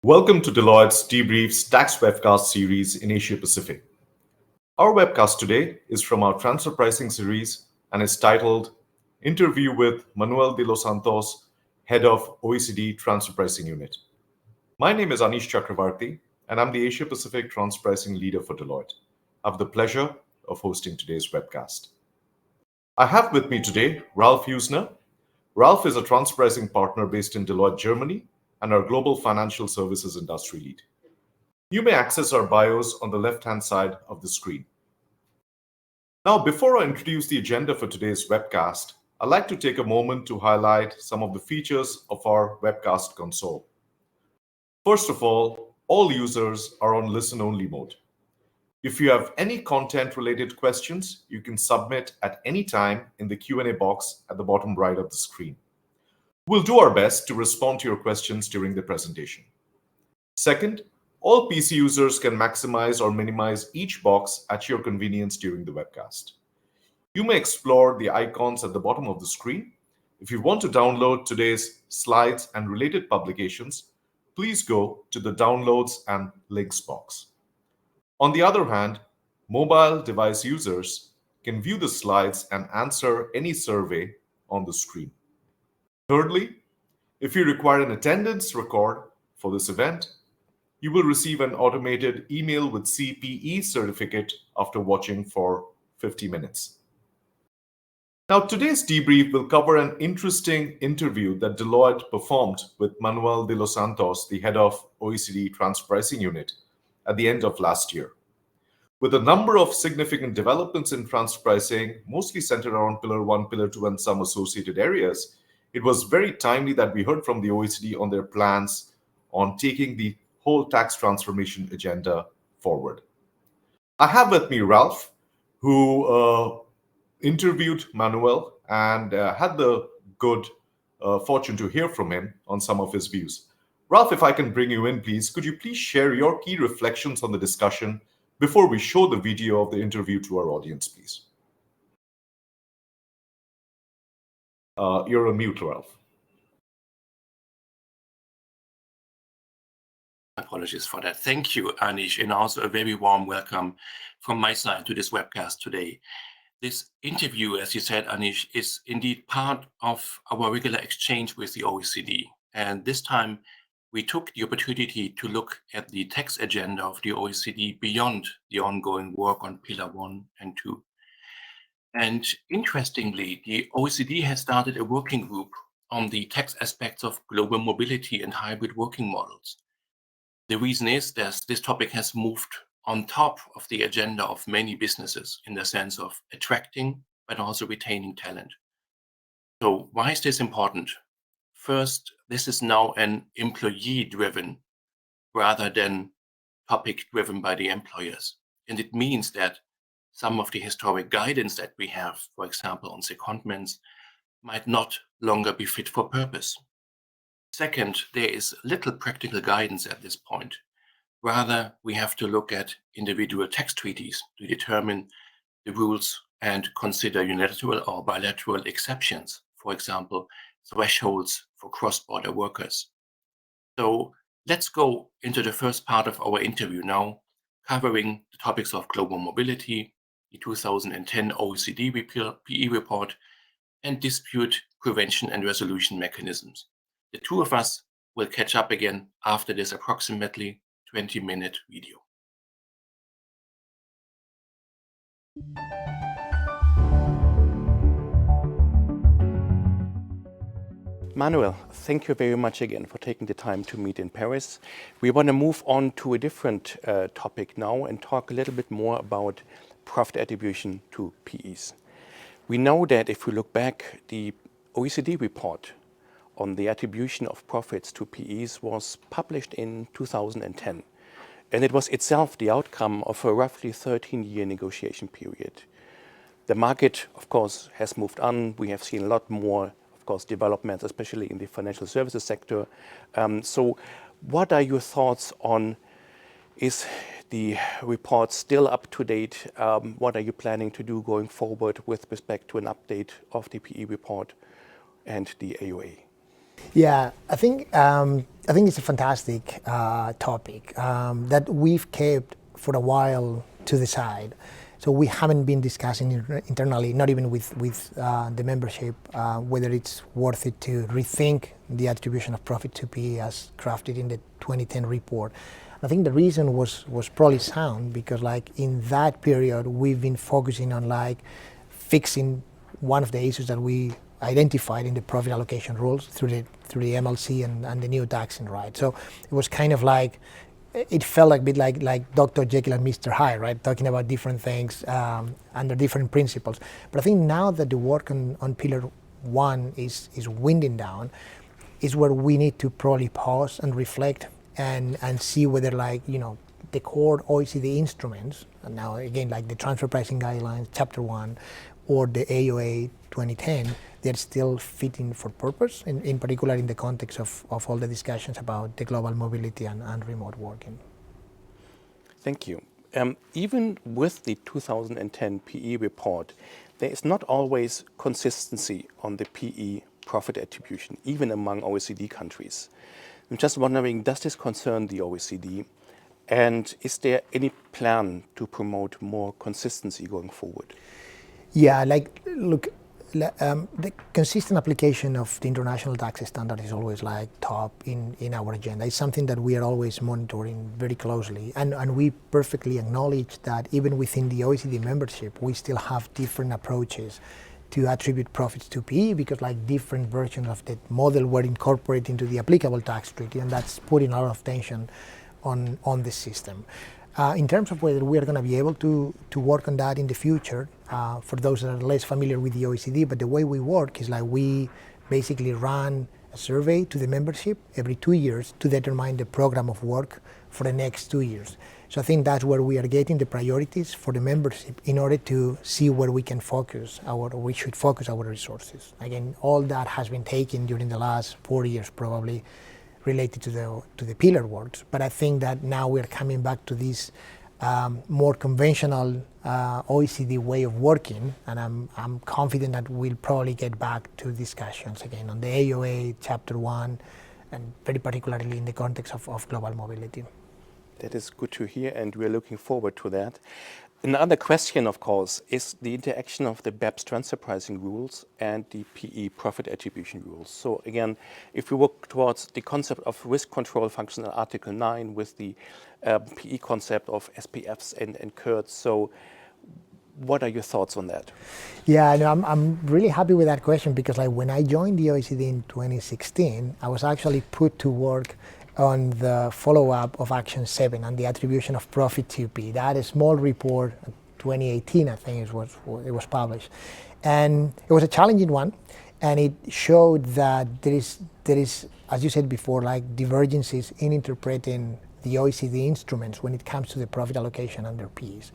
Welcome to Deloitte's Debriefs Tax Webcast series in Asia Pacific. Our webcast today is from our transfer pricing series and is titled Interview with Manuel de los Santos, Head of OECD Transfer Pricing Unit. My name is Anish Chakravarty, and I'm the Asia Pacific Transfer Pricing Leader for Deloitte. I have the pleasure of hosting today's webcast. I have with me today Ralf Heussner. Ralf is a transfer pricing partner based in Deloitte, Germany, and our global financial services industry lead. You may access our bios on the left-hand side of the screen. Now, before I introduce the agenda for today's webcast, I'd like to take a moment to highlight some of the features of our webcast console. First of all users are on listen-only mode. If you have any content-related questions, you can submit at any time in the Q&A box at the bottom right of the screen. We'll do our best to respond to your questions during the presentation. Second, all PC users can maximize or minimize each box at your convenience during the webcast. You may explore the icons at the bottom of the screen. If you want to download today's slides and related publications, please go to the Downloads and Links box. On the other hand, mobile device users can view the slides and answer any survey on the screen. Thirdly, if you require an attendance record for this event, you will receive an automated email with CPE certificate after watching for 50 minutes. Now, today's debrief will cover an interesting interview that Deloitte performed with Manuel de los Santos, the head of OECD Transfer Pricing Unit, at the end of last year. With a number of significant developments in transfer pricing, mostly centered around Pillar 1, Pillar 2, and some associated areas, it was very timely that we heard from the OECD on their plans on taking the whole tax transformation agenda forward. I have with me Ralf, who interviewed Manuel and had the good fortune to hear from him on some of his views. Ralf, if I can bring you in, please, could you please share your key reflections on the discussion before we show the video of the interview to our audience, please? You're on mute, Ralf. Apologies for that. Thank you, Anish, and also a very warm welcome from my side to this webcast today. This interview, as you said, Anish, is indeed part of our regular exchange with the OECD. And this time, we took the opportunity to look at the tax agenda of the OECD beyond the ongoing work on Pillar 1 and 2. And interestingly, the OECD has started a working group on the tax aspects of global mobility and hybrid working models. The reason is that this topic has moved on top of the agenda of many businesses in the sense of attracting but also retaining talent. So why is this important? First, this is now an employee-driven rather than topic driven by the employers. And it means that some of the historic guidance that we have, for example, on secondments, might not longer be fit for purpose. Second, there is little practical guidance at this point. Rather, we have to look at individual tax treaties to determine the rules and consider unilateral or bilateral exceptions, for example, thresholds for cross-border workers. So let's go into the first part of our interview now, covering the topics of global mobility, the 2010 OECD PE report, and dispute prevention and resolution mechanisms. The two of us will catch up again after this approximately 20-minute video. Manuel, thank you very much again for taking the time to meet in Paris. We want to move on to a different topic now and talk a little bit more about profit attribution to PEs. We know that if we look back, the OECD report on the attribution of profits to PEs was published in 2010. And it was itself the outcome of a roughly 13-year negotiation period. The market, of course, has moved on. We have seen a lot more, of course, developments, especially in the financial services sector. So what are your thoughts on, is the report still up to date? What are you planning to do going forward with respect to an update of the PE report and the AUA? Yeah, I think I think it's a fantastic topic that we've kept for a while to the side. So we haven't been discussing internally, not even with the membership, whether it's worth it to rethink the attribution of profit to PE as crafted in the 2010 report. I think the reason was probably sound because like in that period we've been focusing on like fixing one of the issues that we identified in the profit allocation rules through the MLC and the new taxing, right? So it was kind of like, it felt a bit like Dr. Jekyll and Mr. Hyde, right? Talking about different things under different principles. But I think now that the work on Pillar 1 is winding down, is where we need to probably pause and reflect and see whether like, you know, the core OECD instruments, and now again like the Transfer Pricing Guidelines, Chapter 1, or the AOA 2010, they're still fitting for purpose, in particular in the context of all the discussions about the global mobility and remote working. Thank you. Even with the 2010 PE report, there is not always consistency on the PE profit attribution, even among OECD countries. I'm just wondering, does this concern the OECD? And is there any plan to promote more consistency going forward? Yeah, like, look, the consistent application of the international tax standard is always like top in our agenda. It's something that we are always monitoring very closely. And we perfectly acknowledge that even within the OECD membership, we still have different approaches to attribute profits to PE because like different versions of the model were incorporated into the applicable tax treaty, and that's putting a lot of tension on the system. In terms of whether we are going to be able to work on that in the future, for those that are less familiar with the OECD, but the way we work is like we basically run a survey to the membership every 2 years to determine the program of work for the next 2 years. So I think that's where we are getting the priorities for the membership in order to see where we can focus we should focus our resources. Again, all that has been taken during the last 4 years probably, related to the pillar works, but I think that now we're coming back to this more conventional OECD way of working, and I'm confident that we'll probably get back to discussions again on the AOA Chapter 1, and very particularly in the context of global mobility. That is good to hear, and we're looking forward to that. Another question, of course, is the interaction of the BEPS transfer pricing rules and the PE profit attribution rules. So again, if we work towards the concept of risk control function in Article 9 with the PE concept of SPFs and CURDs, so what are your thoughts on that? Yeah, no, I'm really happy with that question because like when I joined the OECD in 2016, I was actually put to work on the follow-up of Action 7 and the attribution of profit to PE. That is a small report, 2018 I think it was published. And it was a challenging one, and it showed that there is, as you said before, like divergences in interpreting the OECD instruments when it comes to the profit allocation under PEs.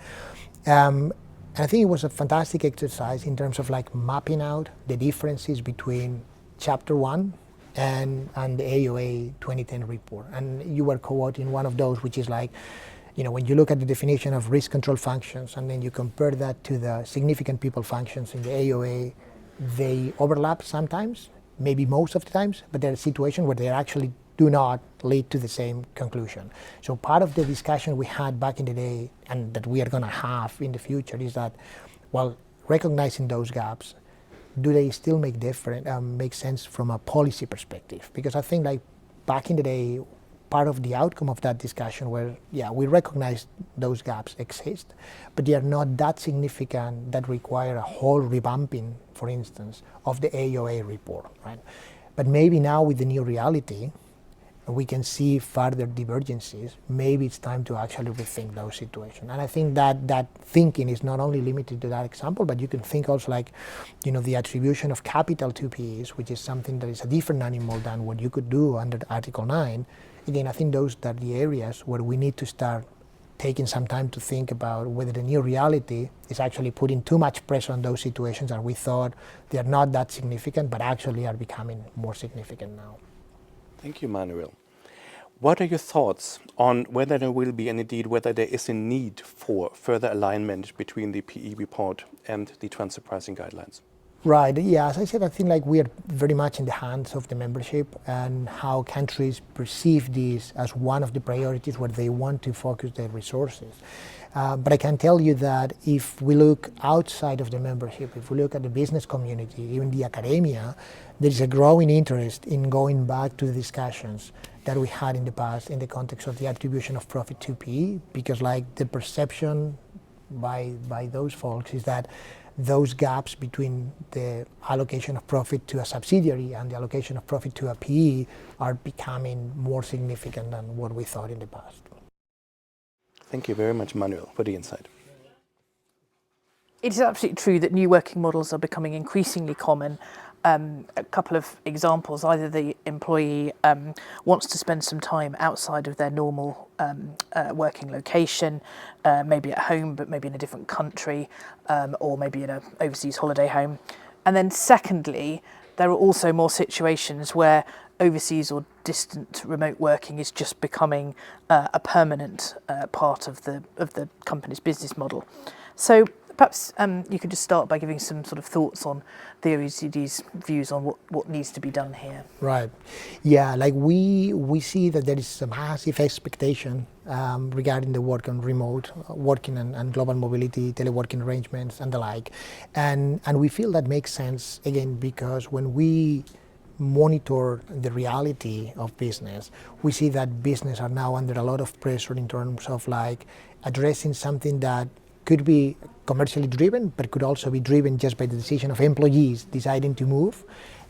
And I think it was a fantastic exercise in terms of like mapping out the differences between Chapter 1 and the AOA 2010 report. And you were quoting one of those, which is like, you know, when you look at the definition of risk control functions and then you compare that to the significant people functions in the AOA, they overlap sometimes, maybe most of the times, but there are situations where they actually do not lead to the same conclusion. So part of the discussion we had back in the day and that we are going to have in the future is that, well, recognizing those gaps, do they still make sense from a policy perspective? Because I think like back in the day, part of the outcome of that discussion where, yeah, we recognize those gaps exist, but they are not that significant that require a whole revamping, for instance, of the AOA report, right? But maybe now with the new reality, we can see further divergences. Maybe it's time to actually rethink those situations. And I think that thinking is not only limited to that example, but you can think also like, you know, the attribution of capital to PEs, which is something that is a different animal than what you could do under Article 9. Again, I think those are the areas where we need to start taking some time to think about whether the new reality is actually putting too much pressure on those situations that we thought they are not that significant, but actually are becoming more significant now. Thank you, Manuel. What are your thoughts on whether there will be, and indeed whether there is a need for further alignment between the PE report and the transfer pricing guidelines? Right. Yeah. As I said, I think like we are very much in the hands of the membership and how countries perceive this as one of the priorities where they want to focus their resources. But I can tell you that if we look outside of the membership, if we look at the business community, even the academia, there is a growing interest in going back to the discussions that we had in the past in the context of the attribution of profit to PE, because like the perception by those folks is that those gaps between the allocation of profit to a subsidiary and the allocation of profit to a PE are becoming more significant than what we thought in the past. Thank you very much, Manuel, for the insight. It is absolutely true that new working models are becoming increasingly common. A couple of examples, either the employee wants to spend some time outside of their normal working location, maybe at home, but maybe in a different country, or maybe in an overseas holiday home. And then secondly, there are also more situations where overseas or distant remote working is just becoming a permanent part of the company's business model. So perhaps you could just start by giving some sort of thoughts on the OECD's views on what needs to be done here. Right. Yeah, like we see that there is a massive expectation regarding the work on remote working and global mobility, teleworking arrangements and the like. And we feel that makes sense, again, because when we monitor the reality of business, we see that business are now under a lot of pressure in terms of like addressing something that could be commercially driven, but could also be driven just by the decision of employees deciding to move.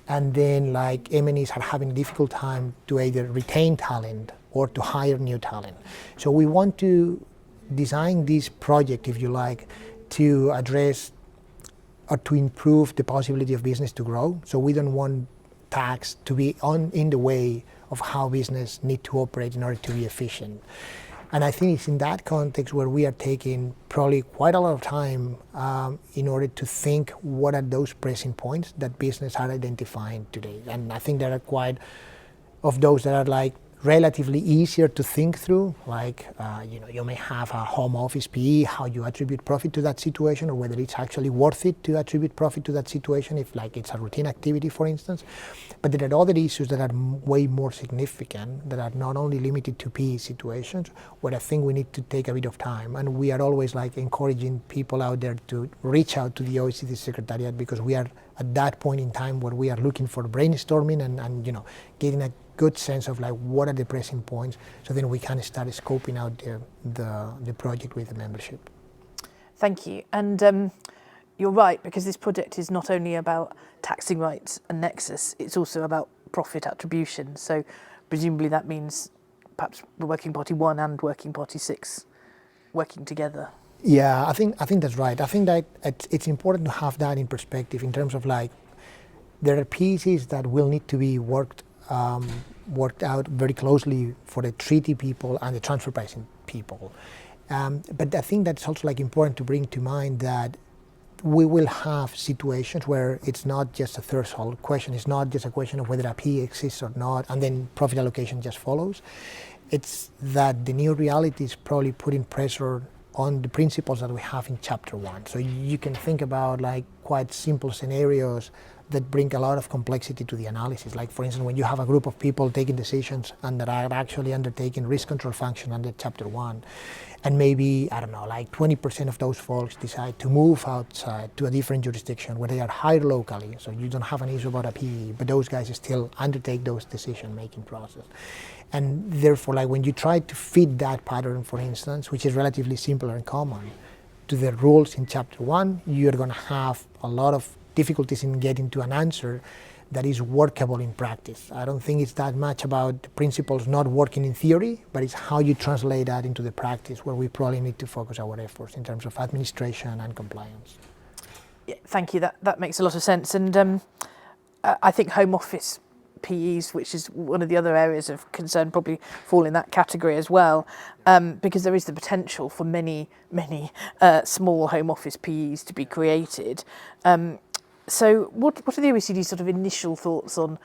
And then like M&Es are having a difficult time to either retain talent or to hire new talent. So we want to design this project, if you like, to address or to improve the possibility of business to grow. So we don't want tax to be in the way of how business need to operate in order to be efficient. And I think it's in that context where we are taking probably quite a lot of time in order to think what are those pressing points that business are identifying today. And I think there are quite of those that are like relatively easier to think through, like you may have a home office PE, how you attribute profit to that situation, or whether it's actually worth it to attribute profit to that situation if like it's a routine activity, for instance. But there are other issues that are way more significant, that are not only limited to PE situations, where I think we need to take a bit of time. And we are always like encouraging people out there to reach out to the OECD Secretariat, because we are at that point in time where we are looking for brainstorming and getting a good sense of like what are the pressing points, so then we can start scoping out the project with the membership. Thank you. And you're right, because this project is not only about taxing rights and nexus, it's also about profit attribution. So presumably that means perhaps Working Party 1 and Working Party 6 working together. Yeah, I think that's right. I think that it's important to have that in perspective in terms of like there are pieces that will need to be worked out very closely for the treaty people and the transfer pricing people. But I think that's also like important to bring to mind that we will have situations where it's not just a threshold question, it's not just a question of whether a PE exists or not, and then profit allocation just follows. It's that the new reality is probably putting pressure on the principles that we have in Chapter 1. So you can think about like quite simple scenarios that bring a lot of complexity to the analysis. Like for instance, when you have a group of people taking decisions and that are actually undertaking risk control function under Chapter 1, and maybe, I don't know, like 20% of those folks decide to move outside to a different jurisdiction where they are hired locally, so you don't have an issue about a PE, but those guys still undertake those decision-making process. And therefore, like when you try to fit that pattern, for instance, which is relatively simple and common, to the rules in Chapter 1, you're going to have a lot of difficulties in getting to an answer that is workable in practice. I don't think it's that much about the principles not working in theory, but it's how you translate that into the practice, where we probably need to focus our efforts in terms of administration and compliance. Yeah, thank you. That makes a lot of sense. And I think home office PEs, which is one of the other areas of concern, probably fall in that category as well, because there is the potential for many small home office PEs to be created. So what are the OECD's sort of initial thoughts on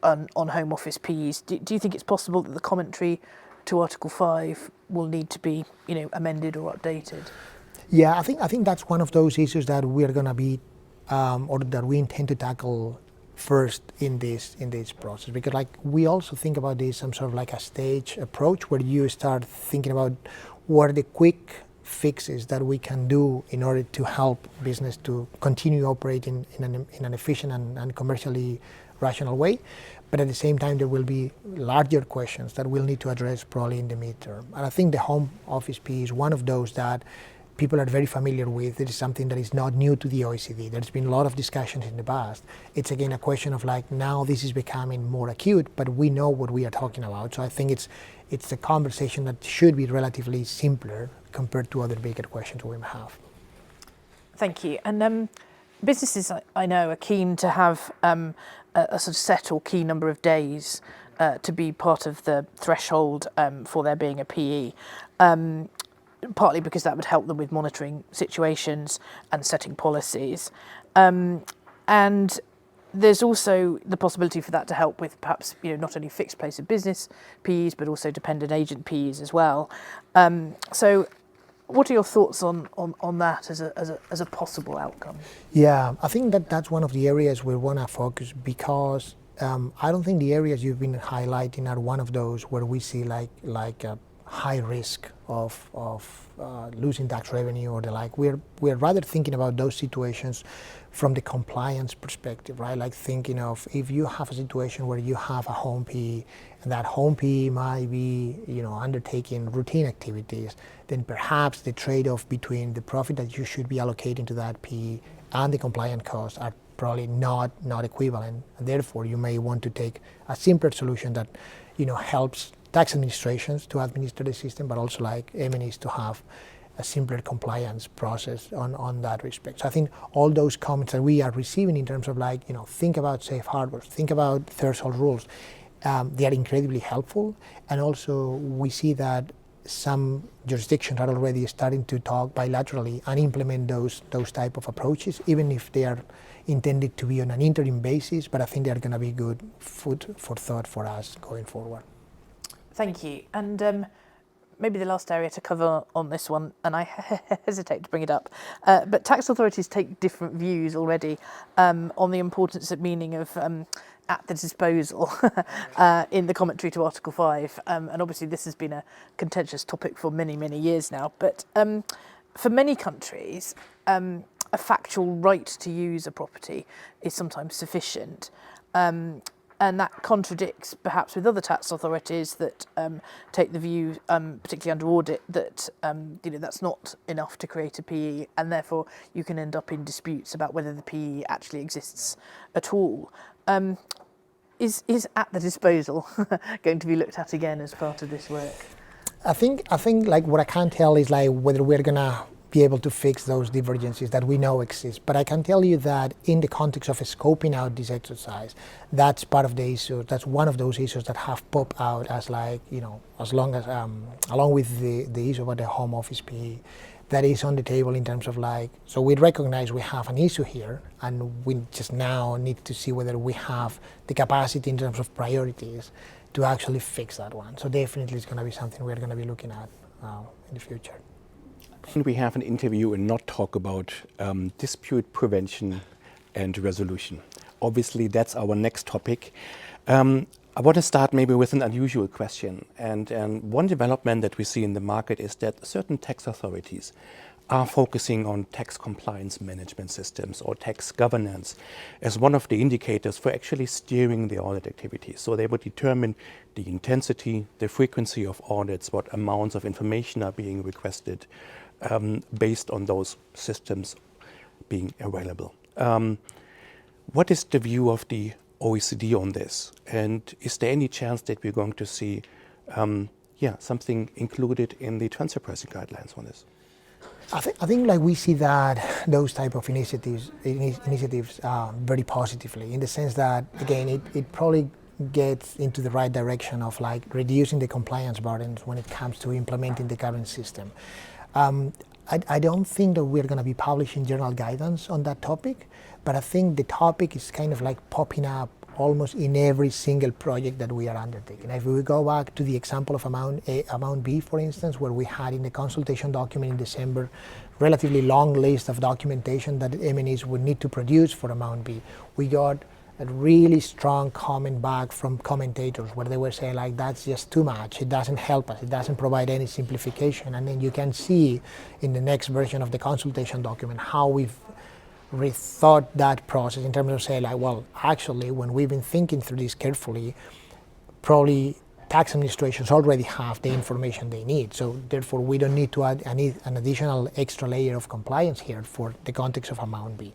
home office PEs? Do you think it's possible that the commentary to Article 5 will need to be amended or updated? Yeah, I think that's one of those issues that we are going to be or that we intend to tackle first in this process, because like we also think about this some sort of like a stage approach where you start thinking about what are the quick fixes that we can do in order to help business to continue operating in an efficient and commercially rational way. But at the same time, there will be larger questions that we'll need to address probably in the midterm. And I think the home office PE is one of those that people are very familiar with. It is something that is not new to the OECD. There's been a lot of discussions in the past. It's again a question of like now this is becoming more acute, but we know what we are talking about. So I think it's a conversation that should be relatively simpler compared to other bigger questions we may have. Thank you. And businesses, I know, are keen to have a sort of set or key number of days to be part of the threshold for there being a PE. Partly because that would help them with monitoring situations and setting policies. And there's also the possibility for that to help with perhaps not only fixed place of business PEs, but also dependent agent PEs as well. So what are your thoughts on that as a possible outcome? Yeah, I think that's one of the areas we want to focus, because I don't think the areas you've been highlighting are one of those where we see like a high risk of losing tax revenue or the like. We're rather thinking about those situations from the compliance perspective, right? Like thinking of if you have a situation where you have a home PE and that home PE might be undertaking routine activities, then perhaps the trade-off between the profit that you should be allocating to that PE and the compliance costs are probably not equivalent, and therefore you may want to take a simpler solution that helps tax administrations to administer the system, but also like M&Es to have a simpler compliance process on that respect. So I think all those comments that we are receiving in terms of like, think about safe harbors, think about threshold rules, they are incredibly helpful. And also we see that some jurisdictions are already starting to talk bilaterally and implement those type of approaches, even if they are intended to be on an interim basis, but I think they are going to be good food for thought for us going forward. Thank you. And maybe the last area to cover on this one, and I hesitate to bring it up, but tax authorities take different views already on the importance and meaning of at the disposal in the commentary to Article 5. And obviously this has been a contentious topic for many, many years now. But for many countries, a factual right to use a property is sometimes sufficient. And that contradicts perhaps with other tax authorities that take the view, particularly under audit, that that's not enough to create a PE, and therefore you can end up in disputes about whether the PE actually exists at all. Is at the disposal going to be looked at again as part of this work? I think like what I can't tell is like whether we're gonna be able to fix those divergences that we know exist. But I can tell you that in the context of scoping out this exercise, that's part of the issue. That's one of those issues that have popped out as like, as long as, along with the issue about the home office PE, that is on the table in terms of like, so we recognize we have an issue here and we just now need to see whether we have the capacity in terms of priorities to actually fix that one. So definitely it's going to be something we're going to be looking at in the future. We have an interview and not talk about dispute prevention and resolution. Obviously, that's our next topic. I want to start maybe with an unusual question. And one development that we see in the market is that certain tax authorities are focusing on tax compliance management systems or tax governance as one of the indicators for actually steering the audit activities. So they would determine the intensity, the frequency of audits, what amounts of information are being requested, based on those systems being available. What is the view of the OECD on this? And is there any chance that we're going to see something included in the transfer pricing guidelines on this? I think like we see that those type of initiatives very positively, in the sense that, again, it probably gets into the right direction of like reducing the compliance burdens when it comes to implementing the current system. I don't think that we're going to be publishing general guidance on that topic, but I think the topic is kind of like popping up almost in every single project that we are undertaking. If we go back to the example of Amount B, for instance, where we had in the consultation document in December, relatively long list of documentation that M&Es would need to produce for Amount B. We got a really strong comment back from commentators where they were saying like, that's just too much, it doesn't help us, it doesn't provide any simplification. And then you can see in the next version of the consultation document how we've rethought that process in terms of saying like, well, actually, when we've been thinking through this carefully, probably tax administrations already have the information they need. So therefore, we don't need to add an additional extra layer of compliance here for the context of Amount B.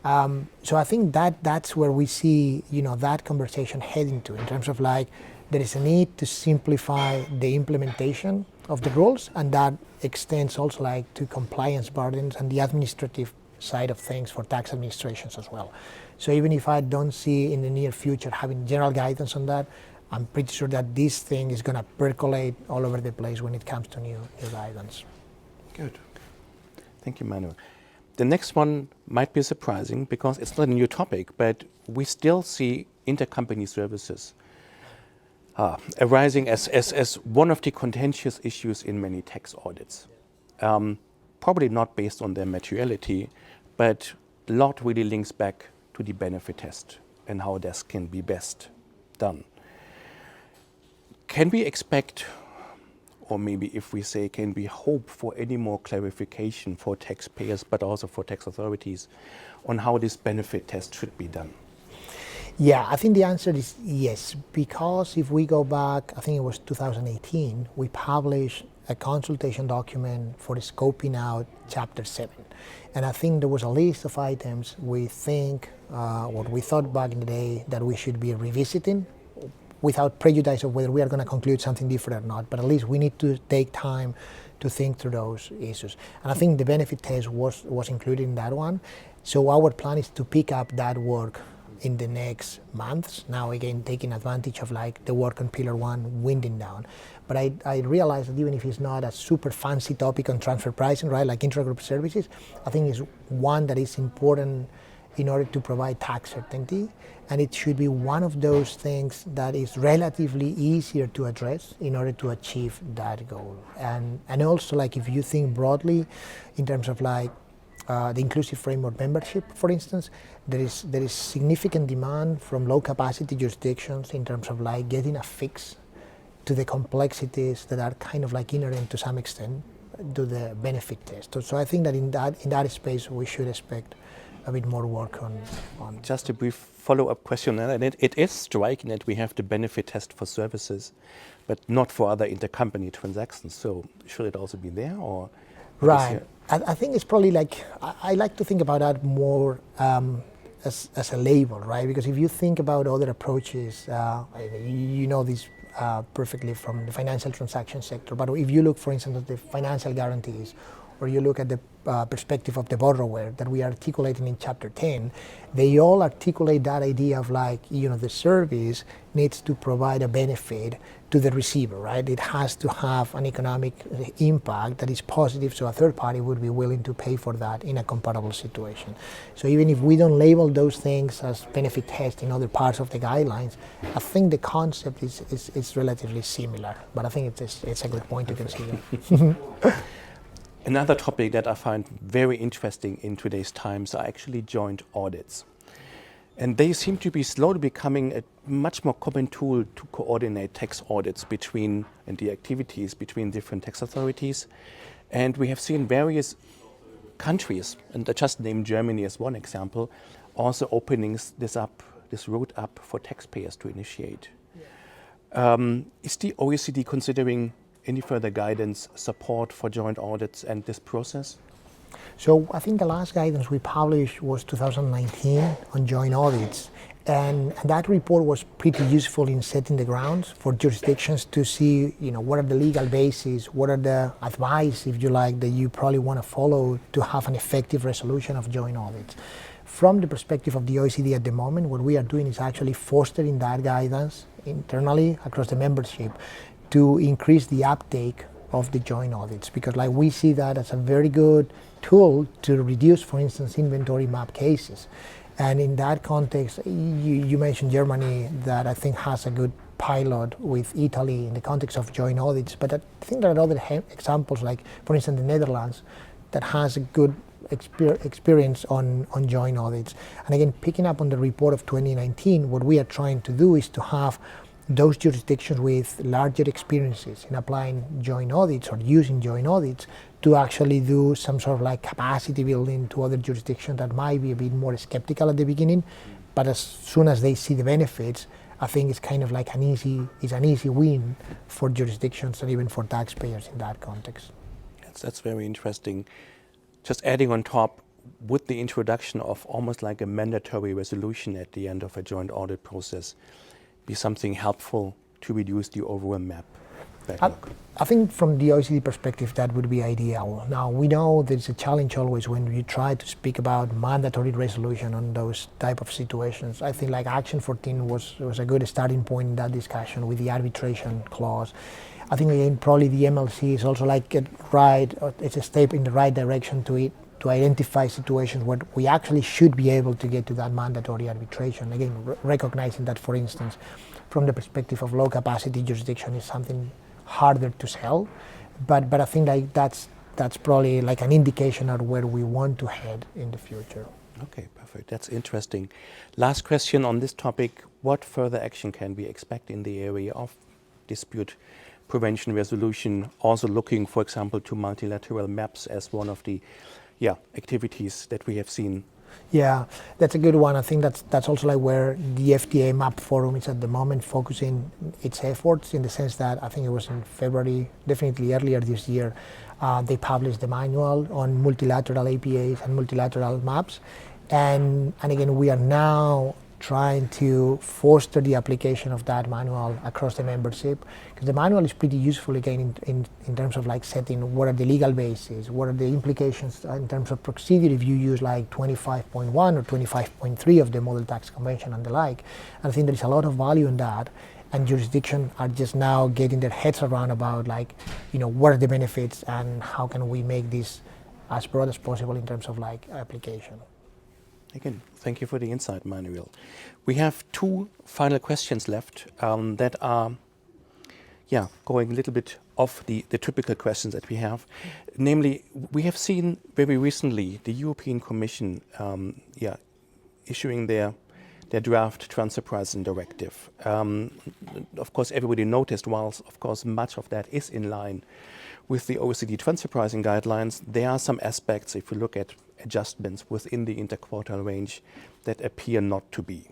So I think that's where we see, that conversation heading to, in terms of like, there is a need to simplify the implementation of the rules, and that extends also like to compliance burdens and the administrative side of things for tax administrations as well. So even if I don't see in the near future having general guidance on that, I'm pretty sure that this thing is going to percolate all over the place when it comes to new guidance. Good. Thank you, Manuel. The next one might be surprising because it's not a new topic, but we still see intercompany services arising as one of the contentious issues in many tax audits. Probably not based on their materiality, but a lot really links back to the benefit test and how this can be best done. Can we expect, or maybe if we say, can we hope for any more clarification for taxpayers, but also for tax authorities, on how this benefit test should be done? Yeah, I think the answer is yes, because if we go back, I think it was 2018, we published a consultation document for scoping out Chapter 7. And I think there was a list of items we think, what we thought back in the day, that we should be revisiting without prejudice of whether we are going to conclude something different or not. But at least we need to take time to think through those issues. And I think the benefit test was included in that one. So our plan is to pick up that work in the next months. Now again, taking advantage of like the work on Pillar 1 winding down. But I realize that even if it's not a super fancy topic on transfer pricing, right, like intragroup services, I think it's one that is important in order to provide tax certainty. And it should be one of those things that is relatively easier to address in order to achieve that goal. And also, like, if you think broadly in terms of like the inclusive framework membership, for instance, there is significant demand from low capacity jurisdictions in terms of like getting a fix to the complexities that are kind of like inherent to some extent to the benefit test. So I think that in that space we should expect a bit more work on. Just a brief follow-up question, and it is striking that we have the benefit test for services, but not for other intercompany transactions. So should it also be there, or? Right. I think it's probably like, I like to think about that more as a label, right? Because if you think about other approaches, you know this perfectly from the financial transaction sector, but if you look, for instance, at the financial guarantees, or you look at the perspective of the borrower that we are articulating in Chapter 10, they all articulate that idea of like, the service needs to provide a benefit to the receiver, right? It has to have an economic impact that is positive, so a third party would be willing to pay for that in a comparable situation. So even if we don't label those things as benefit test in other parts of the guidelines, I think the concept is relatively similar, but I think it's a good point to consider. Another topic that I find very interesting in today's times are actually joint audits. And they seem to be slowly becoming a much more common tool to coordinate tax audits and the activities between different tax authorities. And we have seen various countries, and I just named Germany as one example, also opening this route up for taxpayers to initiate. Is the OECD considering any further guidance, support for joint audits and this process? So I think the last guidance we published was 2019 on joint audits. And that report was pretty useful in setting the grounds for jurisdictions to see, what are the legal bases, what are the advice, if you like, that you probably want to follow to have an effective resolution of joint audits. From the perspective of the OECD at the moment, what we are doing is actually fostering that guidance internally across the membership to increase the uptake of the joint audits, because like we see that as a very good tool to reduce, for instance, inventory map cases. And in that context, you mentioned Germany, that I think has a good pilot with Italy in the context of joint audits, but I think there are other examples, like for instance the Netherlands, that has a good experience on joint audits. And again, picking up on the report of 2019, what we are trying to do is to have those jurisdictions with larger experiences in applying joint audits or using joint audits to actually do some sort of like capacity building to other jurisdictions that might be a bit more skeptical at the beginning, but as soon as they see the benefits, I think it's kind of like an easy win for jurisdictions and even for taxpayers in that context. That's very interesting. Just adding on top, would the introduction of almost like a mandatory resolution at the end of a joint audit process be something helpful to reduce the overall MAP backlog? I think from the OECD perspective, that would be ideal. Now, we know there's a challenge always when you try to speak about mandatory resolution on those type of situations. I think like Action 14 was a good starting point in that discussion with the arbitration clause. I think again, probably the MLC is also like it's a step in the right direction to identify situations where we actually should be able to get to that mandatory arbitration. Again, recognizing that, for instance, from the perspective of low capacity jurisdiction is something harder to sell, but I think like that's probably like an indication of where we want to head in the future. Okay, perfect. That's interesting. Last question on this topic: what further action can we expect in the area of dispute prevention resolution? Also looking, for example, to multilateral maps as one of the activities that we have seen. Yeah, that's a good one. I think that's also like where the FTA MAP Forum is at the moment focusing its efforts, in the sense that I think it was in February, definitely earlier this year, they published the manual on multilateral APAs and multilateral maps. And again, we are now trying to foster the application of that manual across the membership, because the manual is pretty useful again in terms of like setting what are the legal bases, what are the implications in terms of procedure if you use like 25.1 or 25.3 of the Model Tax Convention and the like. And I think there is a lot of value in that, and jurisdictions are just now getting their heads around about like, what are the benefits and how can we make this as broad as possible in terms of like application. Again, thank you for the insight, Manuel. We have two final questions left that are going a little bit off the typical questions that we have. Namely, we have seen very recently the European Commission issuing their draft transfer pricing directive. Of course, everybody noticed, whilst of course much of that is in line with the OECD transfer pricing guidelines, there are some aspects, if you look at adjustments within the interquartile range, that appear not to be.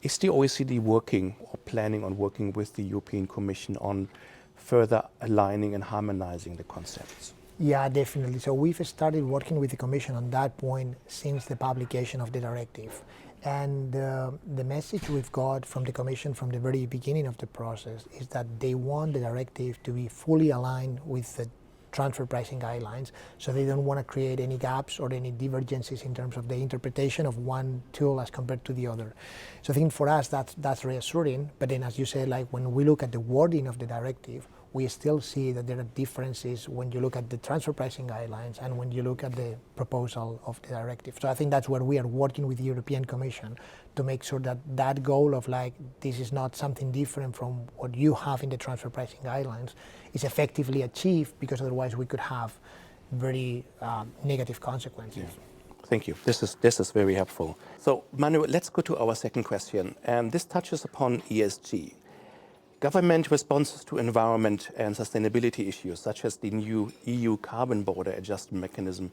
Is the OECD working or planning on working with the European Commission on further aligning and harmonizing the concepts? Yeah, definitely. So we've started working with the Commission on that point since the publication of the directive. And the message we've got from the Commission from the very beginning of the process is that they want the directive to be fully aligned with the transfer pricing guidelines, so they don't want to create any gaps or any divergences in terms of the interpretation of one tool as compared to the other. So I think for us that's reassuring, but then as you said, like when we look at the wording of the directive, we still see that there are differences when you look at the transfer pricing guidelines and when you look at the proposal of the directive. So I think that's where we are working with the European Commission to make sure that that goal of like, this is not something different from what you have in the transfer pricing guidelines is effectively achieved, because otherwise we could have very negative consequences. Yeah. Thank you. This is very helpful. So Manuel, let's go to our second question. This touches upon ESG. Government responses to environment and sustainability issues, such as the new EU carbon border adjustment mechanism,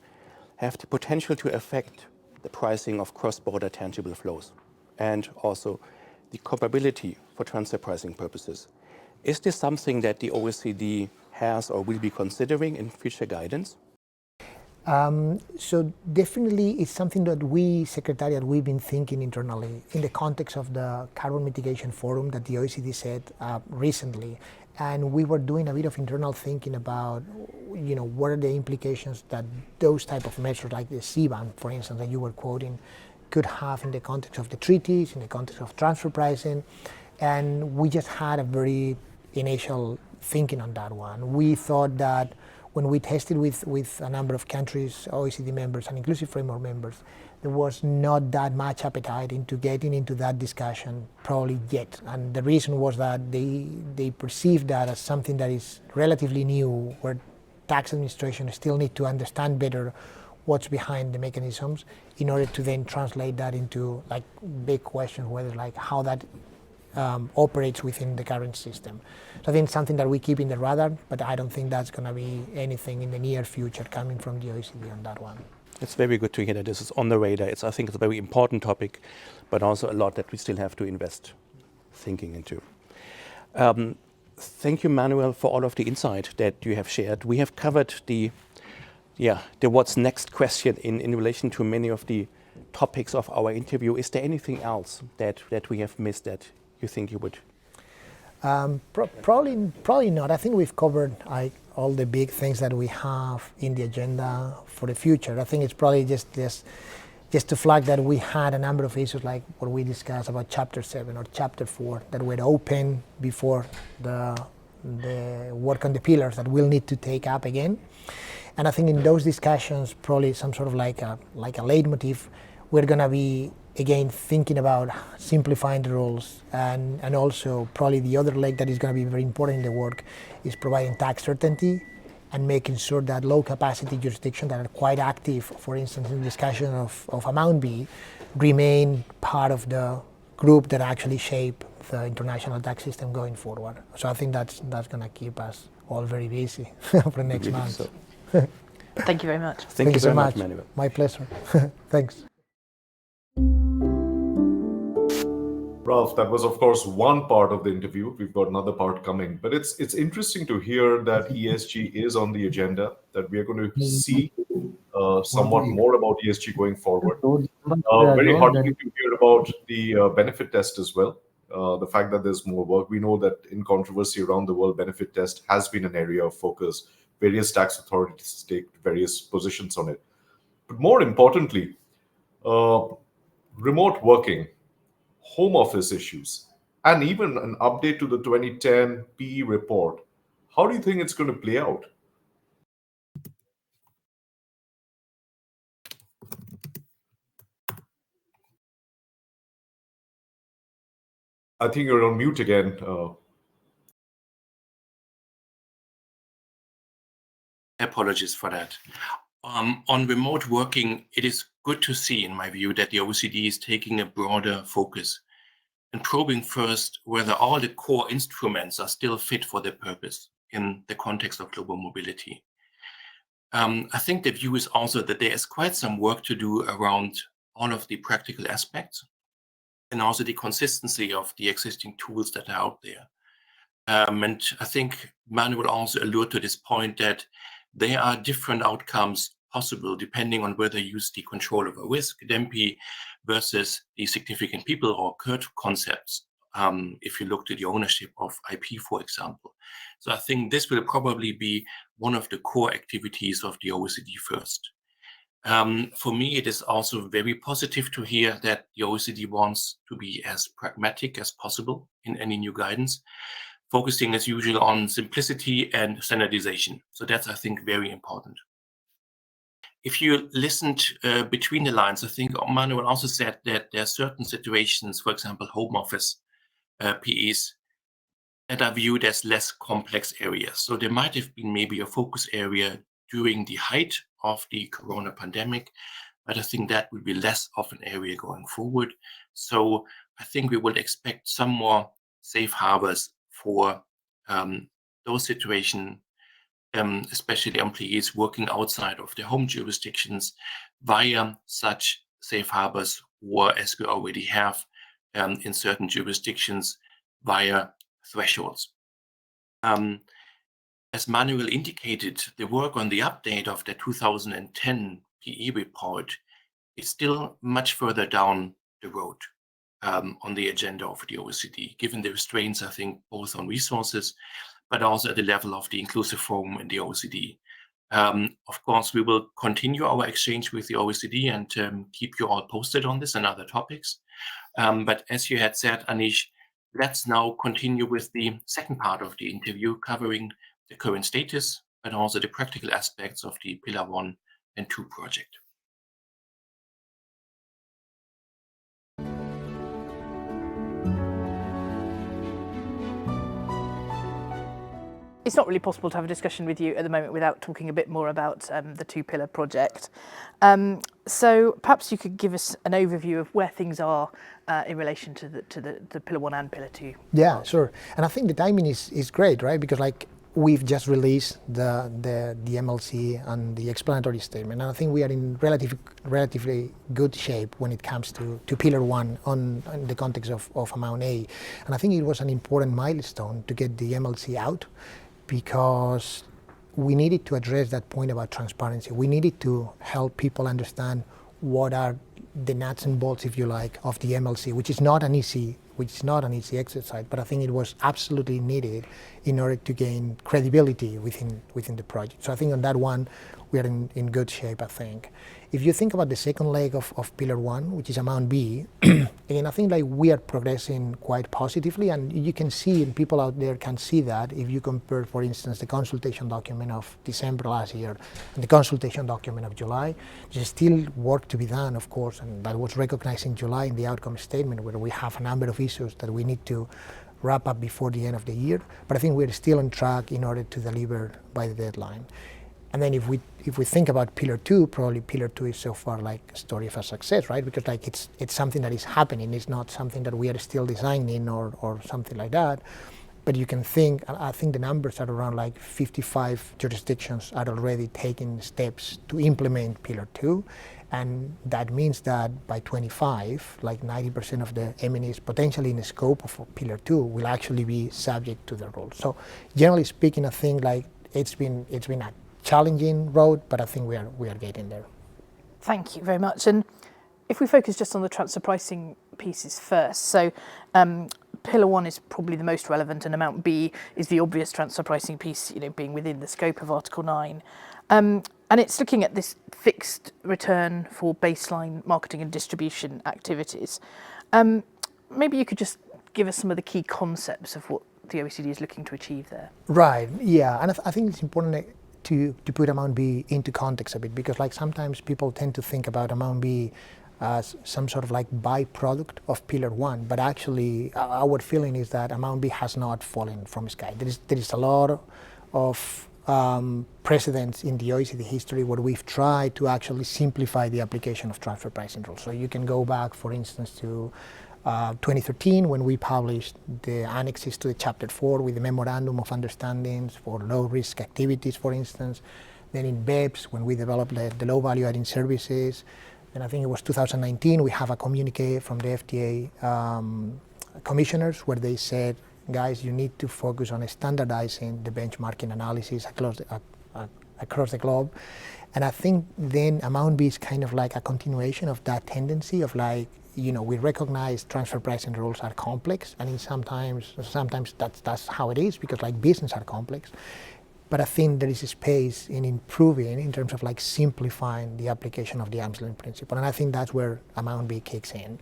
have the potential to affect the pricing of cross-border tangible flows and also the comparability for transfer pricing purposes. Is this something that the OECD has or will be considering in future guidance? So definitely it's something that we, Secretariat, we've been thinking internally in the context of the Carbon Mitigation Forum that the OECD set up recently. And we were doing a bit of internal thinking about, what are the implications that those type of measures, like the CBAM, for instance, that you were quoting, could have in the context of the treaties, in the context of transfer pricing. And we just had a very initial thinking on that one. We thought that when we tested with a number of countries, OECD members and inclusive framework members, there was not that much appetite into getting into that discussion probably yet. And the reason was that they perceived that as something that is relatively new, where tax administration still need to understand better what's behind the mechanisms in order to then translate that into like big questions, whether like how that operates within the current system. So I think it's something that we keep in the radar, but I don't think that's going to be anything in the near future coming from the OECD on that one. It's very good to hear that this is on the radar. I think it's a very important topic, but also a lot that we still have to invest thinking into. Thank you, Manuel, for all of the insight that you have shared. We have covered the what's next question in relation to many of the topics of our interview. Is there anything else that we have missed that you think you would? Probably not. I think we've covered all the big things that we have in the agenda for the future. I think it's probably just to flag that we had a number of issues like what we discussed about Chapter 7 or Chapter 4 that were open before the work on the pillars that we'll need to take up again. And I think in those discussions, probably some sort of like a leitmotif, we're going to be again thinking about simplifying the rules, and also probably the other leg that is going to be very important in the work is providing tax certainty and making sure that low capacity jurisdictions that are quite active, for instance, in discussion of Amount B, remain part of the group that actually shape the international tax system going forward. So I think that's going to keep us all very busy for the next month. So. Thank you very much. Thank you so very much, Manuel. My pleasure. Thanks. Ralf, that was of course one part of the interview. We've got another part coming, but it's interesting to hear that ESG is on the agenda, that we are going to see somewhat more about ESG going forward. Very heartening to hear about the benefit test as well. The fact that there's more work. We know that in controversy around the world, benefit test has been an area of focus. Various tax authorities take various positions on it. But more importantly, remote working, home office issues, and even an update to the 2010 PE report. How do you think it's going to play out? I think you're on mute again. Apologies for that. On remote working, it is good to see, in my view, that the OECD is taking a broader focus and probing first whether all the core instruments are still fit for their purpose in the context of global mobility. I think the view is also that there is quite some work to do around all of the practical aspects and also the consistency of the existing tools that are out there. And I think Manuel also alluded to this point that there are different outcomes possible depending on whether you use the control of a risk, DEMPI, versus the significant people or CURT concepts, if you look to the ownership of IP, for example. So I think this will probably be one of the core activities of the OECD first. For me, it is also very positive to hear that the OECD wants to be as pragmatic as possible in any new guidance, focusing as usual on simplicity and standardization. So that's, I think, very important. If you listened between the lines, I think Manuel also said that there are certain situations, for example, home office PEs, that are viewed as less complex areas. So there might have been maybe a focus area during the height of the corona pandemic, but I think that will be less of an area going forward. So I think we will expect some more safe harbors for those situations, especially employees working outside of their home jurisdictions via such safe harbors, or as we already have in certain jurisdictions via thresholds. As Manuel indicated, the work on the update of the 2010 PE report is still much further down the road on the agenda of the OECD, given the restraints, I think, both on resources, but also at the level of the inclusive forum in the OECD. Of course, we will continue our exchange with the OECD and keep you all posted on this and other topics. But as you had said, Anish, let's now continue with the second part of the interview, covering the current status and also the practical aspects of the Pillar 1 and 2 project. It's not really possible to have a discussion with you at the moment without talking a bit more about the two-pillar project. So perhaps you could give us an overview of where things are in relation to the Pillar 1 and Pillar 2. Yeah, sure. And I think the timing is great, right? Because like we've just released the MLC and the explanatory statement, and I think we are in relatively good shape when it comes to Pillar 1 in the context of Amount A. And I think it was an important milestone to get the MLC out, because we needed to address that point about transparency. We needed to help people understand what are the nuts and bolts, if you like, of the MLC, which is not an easy exercise, but I think it was absolutely needed in order to gain credibility within the project. So I think on that one, we are in good shape, I think. If you think about the second leg of Pillar 1, which is Amount B, again, I think like we are progressing quite positively, and you can see, and people out there can see that if you compare, for instance, the consultation document of December last year and the consultation document of July. There's still work to be done, of course, and that was recognized in July in the outcome statement, where we have a number of issues that we need to wrap up before the end of the year. But I think we're still on track in order to deliver by the deadline. And then if we think about Pillar 2, probably Pillar 2 is so far like a story of a success, right? Because like it's something that is happening. It's not something that we are still designing or something like that. But you can think, I think the numbers are around like 55 jurisdictions are already taking steps to implement Pillar 2. And that means that by 25, like 90% of the M&Es potentially in the scope of Pillar 2 will actually be subject to the rules. So generally speaking, I think like it's been a challenging road, but I think we are getting there. Thank you very much. And if we focus just on the transfer pricing pieces first, so Pillar 1 is probably the most relevant, and Amount B is the obvious transfer pricing piece, being within the scope of Article 9. And it's looking at this fixed return for baseline marketing and distribution activities. Maybe you could just give us some of the key concepts of what the OECD is looking to achieve there. Right, yeah, and I think it's important to put Amount B into context a bit, because like sometimes people tend to think about Amount B as some sort of like byproduct of Pillar 1, but actually our feeling is that Amount B has not fallen from the sky. There is a lot of precedents in the OECD history where we've tried to actually simplify the application of transfer pricing rules. So you can go back, for instance, to 2013, when we published the annexes to the Chapter 4 with the Memorandum of Understandings for low-risk activities, for instance. Then in BEPS, when we developed the low value-adding services. Then I think it was 2019, we have a communique from the FTA commissioners where they said, guys, you need to focus on standardizing the benchmarking analysis across the globe. And I think then Amount B is kind of like a continuation of that tendency of like, we recognize transfer pricing rules are complex, and sometimes that's how it is, because like business are complex. But I think there is a space in improving in terms of like simplifying the application of the arm's length principle, and I think that's where Amount B kicks in.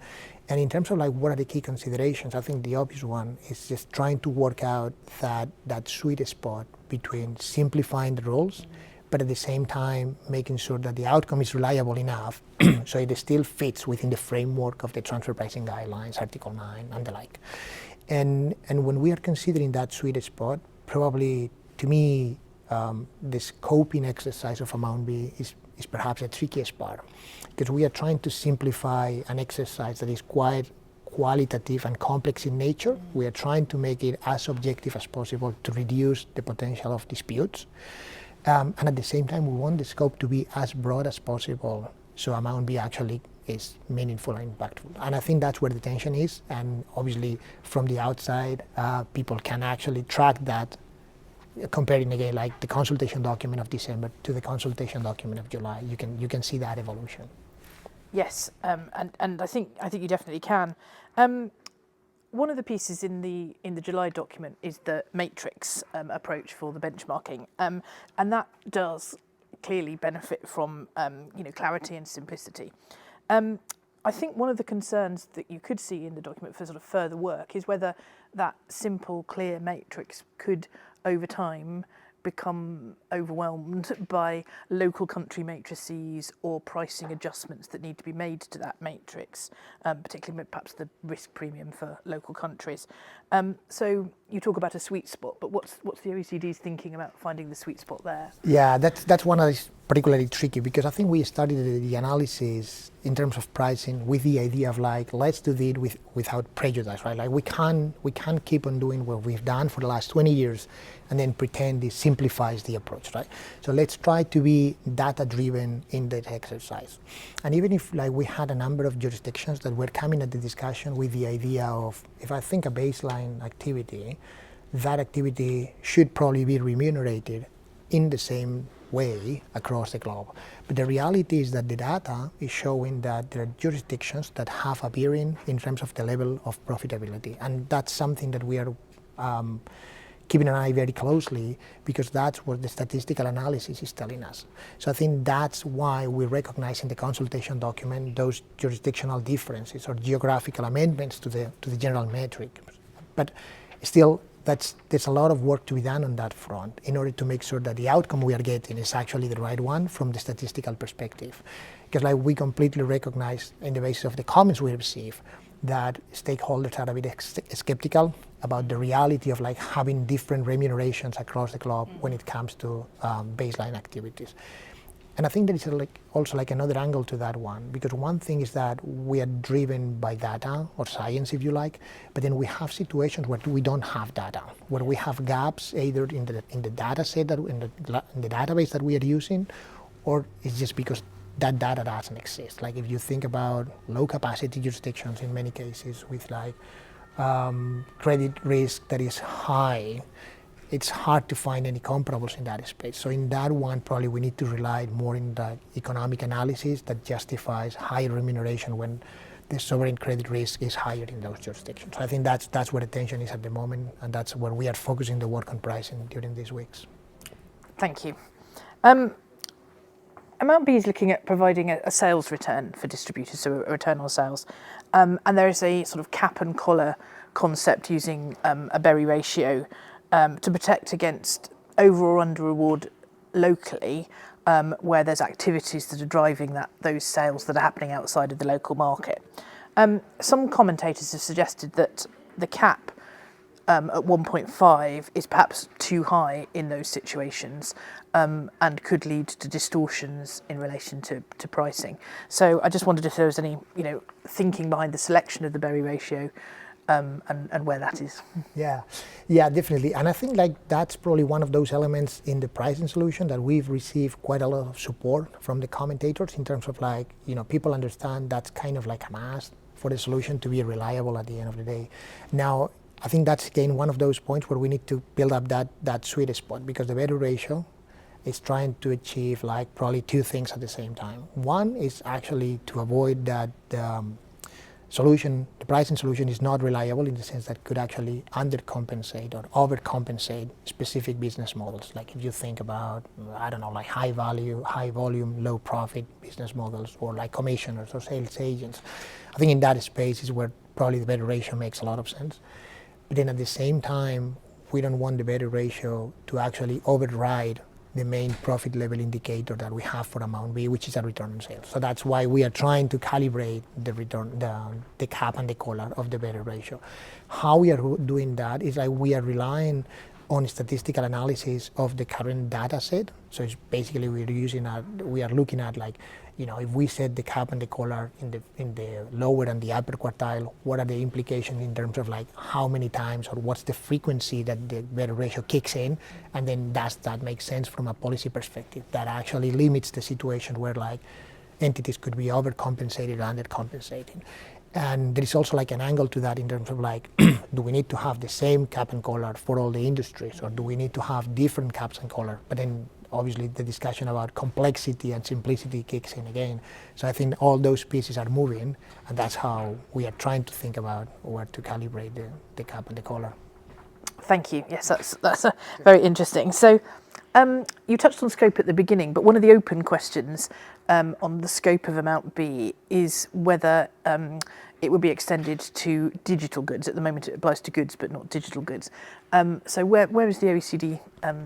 And in terms of like what are the key considerations, I think the obvious one is just trying to work out that sweet spot between simplifying the rules, but at the same time making sure that the outcome is reliable enough so it still fits within the framework of the transfer pricing guidelines, Article 9 and the like. And when we are considering that sweet spot, probably to me, the scoping exercise of Amount B is perhaps the trickiest part, because we are trying to simplify an exercise that is quite qualitative and complex in nature. We are trying to make it as objective as possible to reduce the potential of disputes. And at the same time, we want the scope to be as broad as possible, so Amount B actually is meaningful and impactful. And I think that's where the tension is, and obviously from the outside, people can actually track that, comparing again like the consultation document of December to the consultation document of July. You can see that evolution. Yes, and I think you definitely can. One of the pieces in the July document is the matrix approach for the benchmarking, and that does clearly benefit from clarity and simplicity. I think one of the concerns that you could see in the document for sort of further work is whether that simple, clear matrix could, over time, become overwhelmed by local country matrices or pricing adjustments that need to be made to that matrix, particularly perhaps the risk premium for local countries. So you talk about a sweet spot, but what's the OECD's thinking about finding the sweet spot there? Yeah, that's one that is particularly tricky, because I think we started the analysis in terms of pricing with the idea of like, let's do it without prejudice, right? Like we can't keep on doing what we've done for the last 20 years and then pretend this simplifies the approach, right? So let's try to be data driven in that exercise. And even if like we had a number of jurisdictions that were coming at the discussion with the idea of, if I think a baseline activity, that activity should probably be remunerated in the same way across the globe. But the reality is that the data is showing that there are jurisdictions that have a bearing in terms of the level of profitability. And that's something that we are keeping an eye very closely, because that's what the statistical analysis is telling us. So I think that's why we recognize in the consultation document those jurisdictional differences or geographical amendments to the general metric. But still, there's a lot of work to be done on that front in order to make sure that the outcome we are getting is actually the right one from the statistical perspective. Because like we completely recognize, in the basis of the comments we receive, that stakeholders are a bit skeptical about the reality of like having different remunerations across the globe when it comes to baseline activities. And I think there is also another angle to that one, because one thing is that we are driven by data or science, if you like, but then we have situations where we don't have data, where we have gaps either in the data set, in the database that we are using, or it's just because that data doesn't exist. Like if you think about low capacity jurisdictions in many cases with like credit risk that is high, it's hard to find any comparables in that space. So in that one, probably we need to rely more in the economic analysis that justifies higher remuneration when the sovereign credit risk is higher in those jurisdictions. So I think that's where the tension is at the moment, and that's where we are focusing the work on pricing during these weeks. Thank you. Amount B is looking at providing a sales return for distributors, so a return on sales. And there is a sort of cap and collar concept using a Berry ratio to protect against over or under reward locally, where there's activities that are driving those sales that are happening outside of the local market. Some commentators have suggested that the cap at 1.5 is perhaps too high in those situations, and could lead to distortions in relation to pricing. So I just wondered if there was any thinking behind the selection of the Berry ratio, and where that is. Yeah, definitely. And I think that's probably one of those elements in the pricing solution that we've received quite a lot of support from the commentators in terms of people understand that's kind of like a must for the solution to be reliable at the end of the day. Now, I think that's again one of those points where we need to build up that sweet spot, because the Berry ratio is trying to achieve probably two things at the same time. One is actually to avoid that the pricing solution is not reliable in the sense that could actually undercompensate or overcompensate specific business models. Like if you think about, high value, high volume, low profit business models, or like commissioners or sales agents. I think in that space is where probably the Berry ratio makes a lot of sense. But then at the same time, we don't want the Berry ratio to actually override the main profit level indicator that we have for amount B, which is a return on sales. So that's why we are trying to calibrate the cap and the collar of the Berry ratio. How we are doing that is we are relying on statistical analysis of the current data set. So it's basically we are looking at if we set the cap and the collar in the lower and the upper quartile, what are the implications in terms of how many times or what's the frequency that the Berry ratio kicks in, and then does that make sense from a policy perspective? That actually limits the situation where entities could be overcompensated or undercompensating. And there is also an angle to that in terms of do we need to have the same cap and collar for all the industries, or do we need to have different caps and collar? But then obviously the discussion about complexity and simplicity kicks in again. So I think all those pieces are moving, and that's how we are trying to think about where to calibrate the cap and the collar. Thank you. Yes, that's very interesting. So you touched on scope at the beginning, but one of the open questions on the scope of amount B is whether it would be extended to digital goods. At the moment, it applies to goods, but not digital goods. So where is the OECD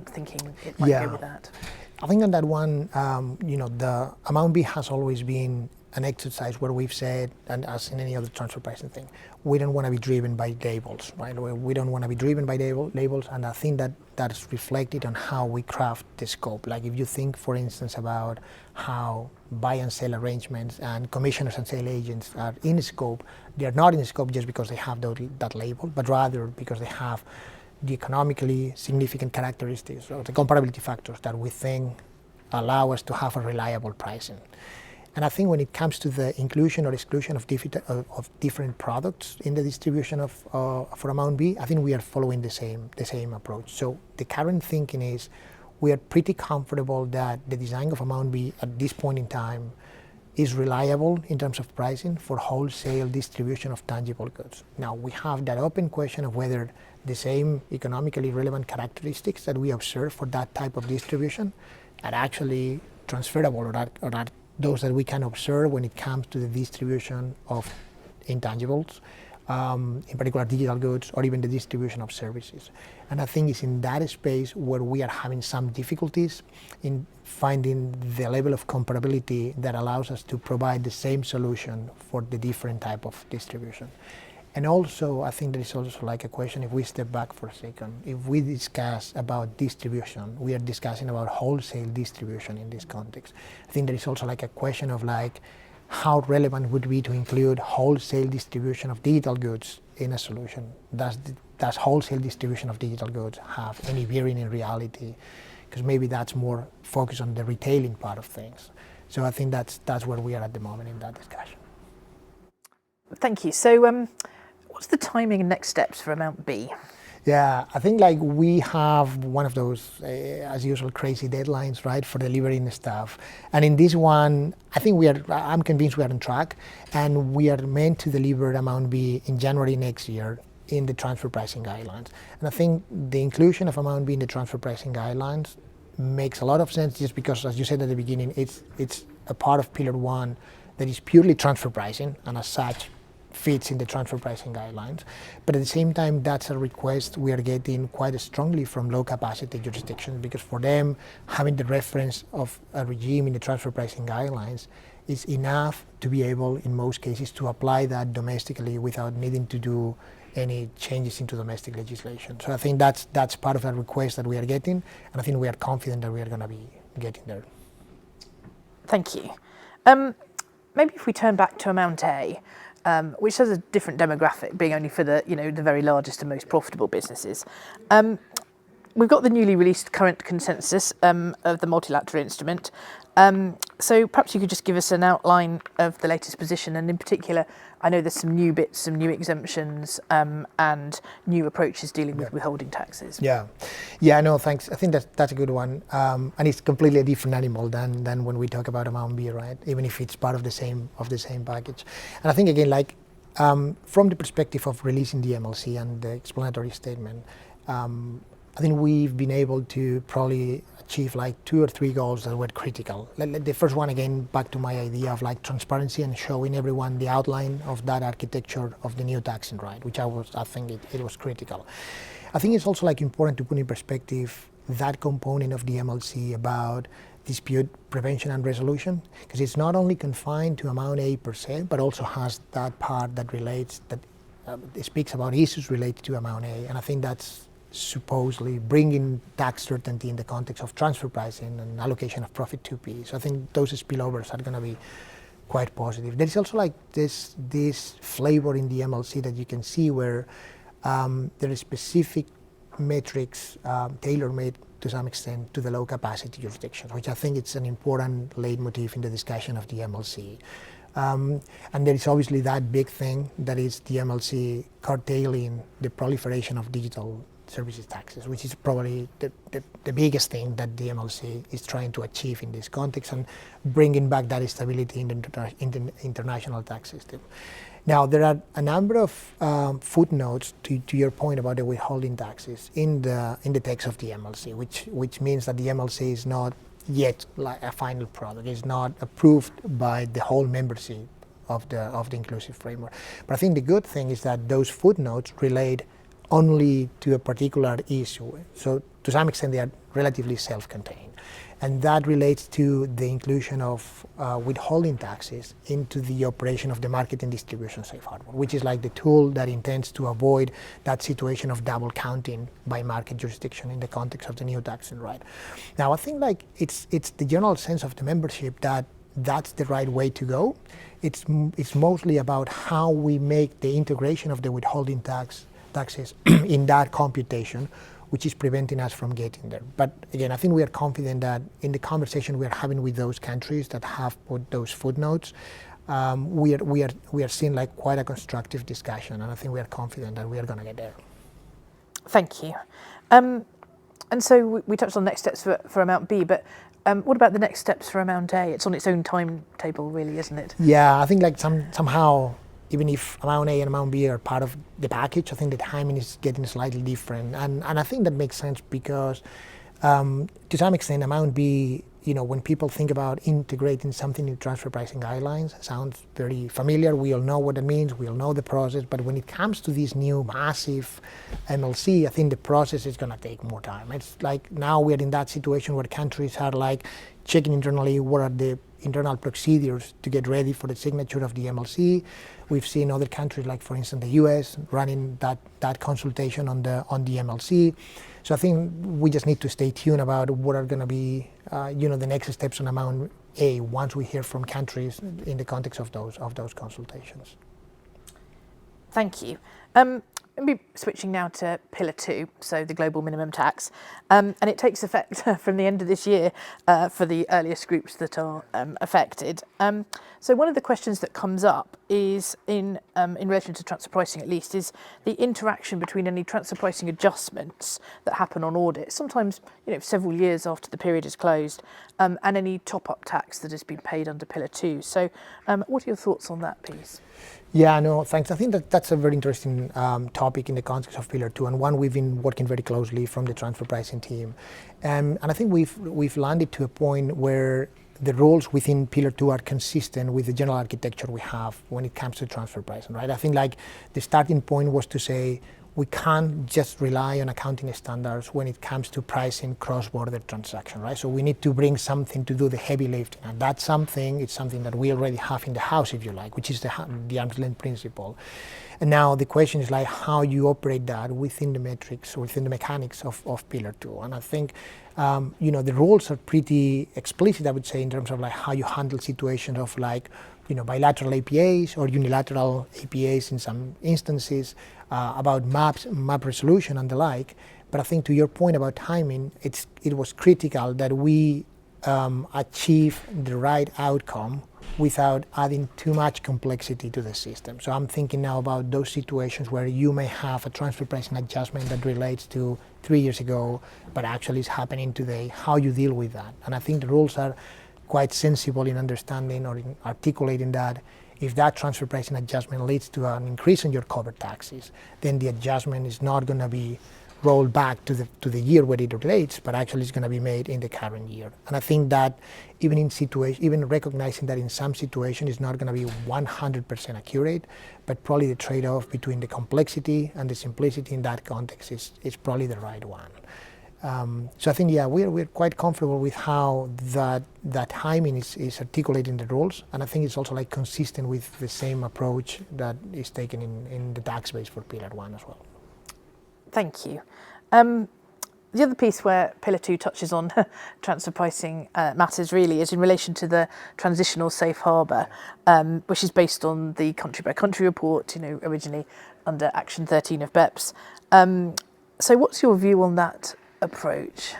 thinking it might go with that? I think on that one, the amount B has always been an exercise where we've said, and as in any other transfer pricing thing, we don't want to be driven by labels, right? We don't want to be driven by labels, and I think that is reflected on how we craft the scope. Like if you think, for instance, about how buy and sell arrangements and commissioners and sale agents are in scope, they are not in scope just because they have that label, but rather because they have the economically significant characteristics or the comparability factors that we think allow us to have a reliable pricing. And I think when it comes to the inclusion or exclusion of different products in the distribution for amount B, I think we are following the same approach. So the current thinking is we are pretty comfortable that the design of amount B at this point in time is reliable in terms of pricing for wholesale distribution of tangible goods. Now we have that open question of whether the same economically relevant characteristics that we observe for that type of distribution are actually transferable or are those that we can observe when it comes to the distribution of intangibles, in particular digital goods, or even the distribution of services. And I think it's in that space where we are having some difficulties in finding the level of comparability that allows us to provide the same solution for the different type of distribution. And also, I think there is also like a question, if we step back for a second, if we discuss about distribution, we are discussing about wholesale distribution in this context. I think there is also like a question of like, how relevant would it be to include wholesale distribution of digital goods in a solution? Does wholesale distribution of digital goods have any bearing in reality? Because maybe that's more focused on the retailing part of things. So I think that's where we are at the moment in that discussion. Thank you. So what's the timing and next steps for amount B? Yeah, I think like we have one of those, as usual, crazy deadlines, right, for delivering stuff. And in this one, I think I'm convinced we are on track, and we are meant to deliver amount B in January next year in the transfer pricing guidelines. And I think the inclusion of amount B in the transfer pricing guidelines makes a lot of sense just because, as you said at the beginning, it's a part of Pillar 1 that is purely transfer pricing, and as such, fits in the transfer pricing guidelines. But at the same time, that's a request we are getting quite strongly from low capacity jurisdictions, because for them, having the reference of a regime in the transfer pricing guidelines is enough to be able, in most cases, to apply that domestically without needing to do any changes into domestic legislation. So I think that's part of the request that we are getting, and I think we are confident that we are going to be getting there. Thank you. Maybe if we turn back to amount A, which has a different demographic, being only for the very largest and most profitable businesses. We've got the newly released current consensus of the multilateral instrument. So perhaps you could just give us an outline of the latest position, and in particular, I know there's some new bits, some new exemptions, and new approaches dealing with withholding taxes. Yeah, no, thanks. I think that's a good one, and it's completely a different animal than when we talk about amount B, right? Even if it's part of the same package. And I think again, like from the perspective of releasing the MLC and the explanatory statement, I think we've been able to probably achieve like 2 or 3 goals that were critical. The first one, again, back to my idea of like transparency and showing everyone the outline of that architecture of the new taxing, right? Which I think it was critical. I think it's also like important to put in perspective that component of the MLC about dispute prevention and resolution, because it's not only confined to amount A per se, but also has that part that relates, that speaks about issues related to amount A. And I think that's supposedly bringing tax certainty in the context of transfer pricing and allocation of profit to P. So I think those spillovers are going to be quite positive. There's also like this flavor in the MLC that you can see where there is specific metrics tailor-made to some extent to the low capacity jurisdictions, which I think it's an important leitmotif in the discussion of the MLC. And there is obviously that big thing that is the MLC curtailing the proliferation of digital services taxes, which is probably the biggest thing that the MLC is trying to achieve in this context, and bringing back that stability in the international tax system. Now, there are a number of footnotes to your point about the withholding taxes in the text of the MLC, which means that the MLC is not yet like a final product. It's not approved by the whole membership of the inclusive framework. But I think the good thing is that those footnotes relate only to a particular issue. So to some extent they are relatively self-contained. And that relates to the inclusion of withholding taxes into the operation of the market and distribution safe harbor, which is like the tool that intends to avoid that situation of double counting by market jurisdiction in the context of the new taxing right. Now, I think like it's the general sense of the membership that that's the right way to go. It's mostly about how we make the integration of the withholding taxes in that computation, which is preventing us from getting there. But again, I think we are confident that in the conversation we are having with those countries that have put those footnotes, we are seeing like quite a constructive discussion, and I think we are confident that we are going to get there. Thank you. And so we touched on next steps for Amount B, but what about the next steps for Amount A? It's on its own timetable, really, isn't it? Yeah, I think like somehow, even if Amount A and Amount B are part of the package, I think the timing is getting slightly different. And I think that makes sense because to some extent, Amount B, when people think about integrating something in transfer pricing guidelines, sounds very familiar. We all know what it means. We all know the process. But when it comes to this new massive MLC, I think the process is going to take more time. It's like now we're in that situation where countries are like checking internally what are the internal procedures to get ready for the signature of the MLC. We've seen other countries, like for instance the US, running that consultation on the MLC. So I think we just need to stay tuned about what are going to be, the next steps on Amount A once we hear from countries in the context of those consultations. Thank you. Maybe switching now to Pillar 2, so the global minimum tax, and it takes effect from the end of this year for the earliest groups that are affected. So one of the questions that comes up is in relation to transfer pricing, at least, is the interaction between any transfer pricing adjustments that happen on audit, sometimes several years after the period is closed, and any top-up tax that has been paid under Pillar 2. So what are your thoughts on that piece? Yeah, no, thanks. I think that's a very interesting topic in the context of Pillar 2, and one we've been working very closely from the transfer pricing team. And I think we've landed to a point where the rules within Pillar 2 are consistent with the general architecture we have when it comes to transfer pricing, right? I think like the starting point was to say we can't just rely on accounting standards when it comes to pricing cross-border transaction, right? So we need to bring something to do the heavy lifting, and that something is something that we already have in the house, if you like, which is the arm's length principle. And now the question is like how you operate that within the metrics, within the mechanics of Pillar 2. And I think the rules are pretty explicit, I would say, in terms of like how you handle situations of like bilateral APAs or unilateral APAs in some instances, about map resolution and the like. But I think to your point about timing, it was critical that we achieve the right outcome without adding too much complexity to the system. So I'm thinking now about those situations where you may have a transfer pricing adjustment that relates to 3 years ago, but actually is happening today, how you deal with that. And I think the rules are quite sensible in understanding or in articulating that if that transfer pricing adjustment leads to an increase in your covered taxes, then the adjustment is not going to be rolled back to the year where it relates, but actually it's going to be made in the current year. And I think that even recognizing that in some situations it's not going to be 100% accurate, but probably the trade-off between the complexity and the simplicity in that context is probably the right one. So I think, yeah, we're quite comfortable with how that timing is articulating the rules, and I think it's also like consistent with the same approach that is taken in the tax base for Pillar 1 as well. Thank you. The other piece where Pillar 2 touches on transfer pricing matters really is in relation to the transitional safe harbour, which is based on the country-by-country report, originally under Action 13 of BEPS. So what's your view on that approach?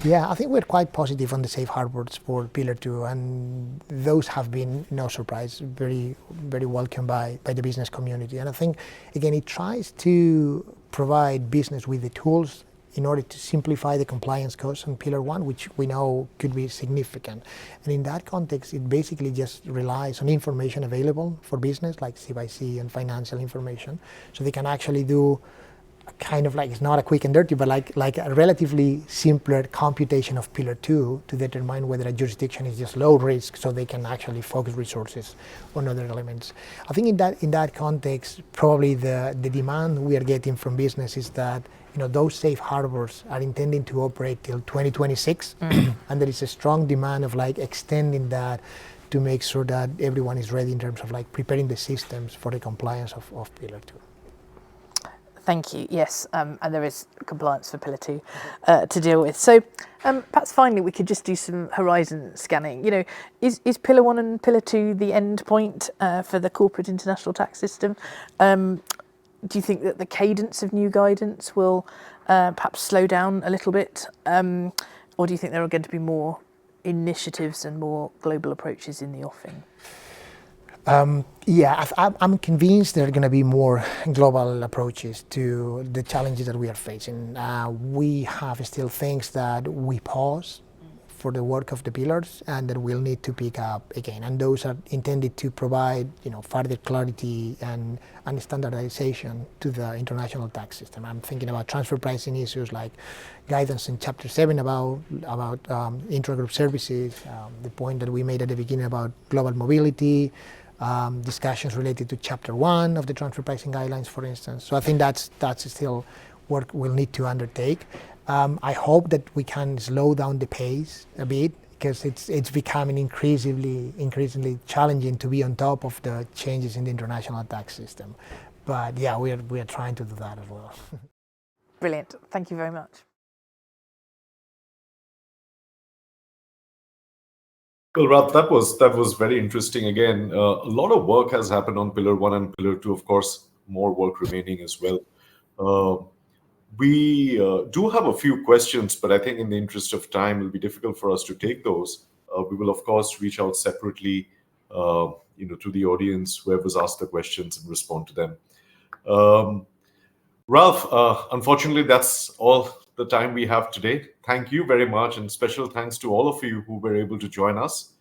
Yeah, I think we're quite positive on the safe harbors for Pillar 2, and those have been, no surprise, very, very welcomed by the business community. And I think, again, it tries to provide business with the tools in order to simplify the compliance costs on Pillar 1, which we know could be significant. And in that context, it basically just relies on information available for business, like C/C and financial information, so they can actually do kind of like, it's not a quick and dirty, but like a relatively simpler computation of Pillar 2 to determine whether a jurisdiction is just low risk, so they can actually focus resources on other elements. I think in that context, probably the demand we are getting from business is that, you know, those safe harbors are intending to operate till 2026, and there is a strong demand of like extending that to make sure that everyone is ready in terms of like preparing the systems for the compliance of Pillar 2. Thank you. Yes, and there is compliance for Pillar 2 to deal with. So perhaps finally we could just do some horizon scanning. You know, is Pillar 1 and Pillar 2 the end point for the corporate international tax system? Do you think that the cadence of new guidance will perhaps slow down a little bit? Or do you think there are going to be more initiatives and more global approaches in the offing? Yeah, I'm convinced there are going to be more global approaches to the challenges that we are facing. We have still things that we pause for the work of the pillars and that we'll need to pick up again. And those are intended to provide, you know, further clarity and standardization to the international tax system. I'm thinking about transfer pricing issues like guidance in Chapter 7 about intragroup services, the point that we made at the beginning about global mobility, discussions related to Chapter 1 of the transfer pricing guidelines, for instance. So I think that's still work we'll need to undertake. I hope that we can slow down the pace a bit, because it's becoming increasingly challenging to be on top of the changes in the international tax system. But yeah, we are trying to do that as well. Brilliant. Thank you very much. Well, Ralf, that was very interesting. Again, a lot of work has happened on Pillar 1 and Pillar 2. Of course, more work remaining as well. We do have a few questions, but I think in the interest of time, it'll be difficult for us to take those. We will, of course, reach out separately, to the audience, whoever's asked the questions, and respond to them. Ralf, unfortunately, that's all the time we have today. Thank you very much, and special thanks to all of you who were able to join us.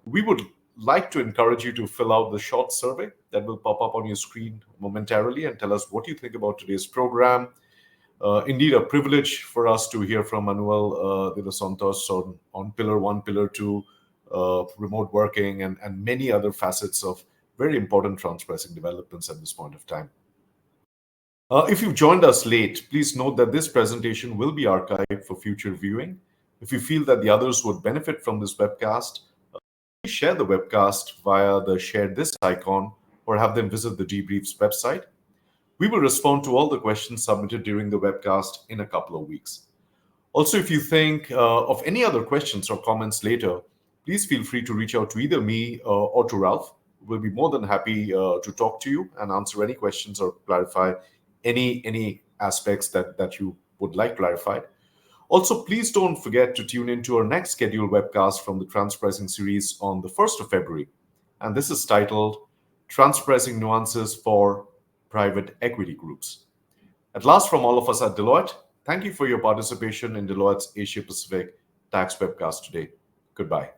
We would like to encourage you to fill out the short survey that will pop up on your screen momentarily and tell us what you think about today's program. Indeed, a privilege for us to hear from Manuel de los Santos on Pillar 1, Pillar 2, remote working, and many other facets of very important transfer pricing developments at this point of time. If you've joined us late, please note that this presentation will be archived for future viewing. If you feel that the others would benefit from this webcast, please share the webcast via the Share This icon or have them visit the Debriefs website. We will respond to all the questions submitted during the webcast in a couple of weeks. Also, if you think of any other questions or comments later, please feel free to reach out to either me or to Ralf. We'll be more than happy to talk to you and answer any questions or clarify any aspects that you would like clarified. Also, please don't forget to tune into our next scheduled webcast from the Transfer Pricing series on the 1st of February. And this is titled Transfer Pricing Nuances for Private Equity Groups. At last, from all of us at Deloitte, thank you for your participation in Deloitte's Asia Pacific Tax Webcast today. Goodbye.